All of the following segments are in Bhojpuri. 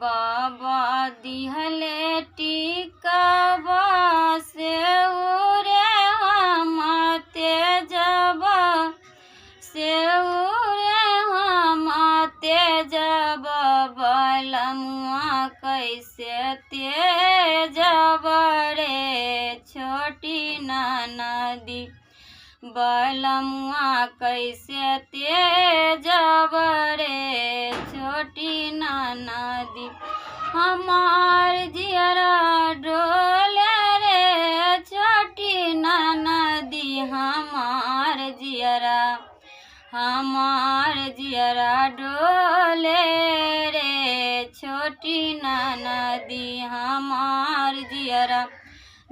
बाबा दिहले टिकावा से उरे हम तेजबा से उरे हम तेजब बलमुआ कैसे तेजब रे छोटी ननदी बलमुआ कैसे तेजब रे छोटी ननदी हमार जियरा डोले रे छोटी ननदी हमार जियरा डोले रे छोटी ननदी हमार जियरा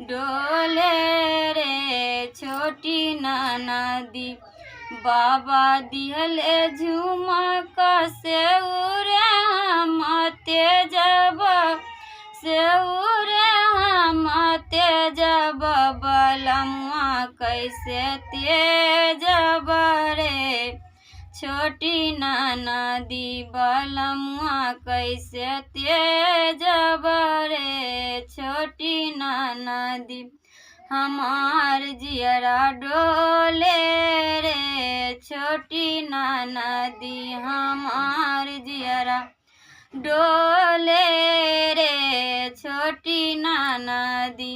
डोले रे छोटी ननदी बाबा दिहले झुमका से उरे हम तेजब से उरे हम तेजब बलमुआ कैसे तेजब रे छोटी ननदी बलमुआ कैसे तेजब रे छोटी ननदी हमार जियरा डोले रे छोटी ननदी हमार जियरा डोले रे छोटी ननदी।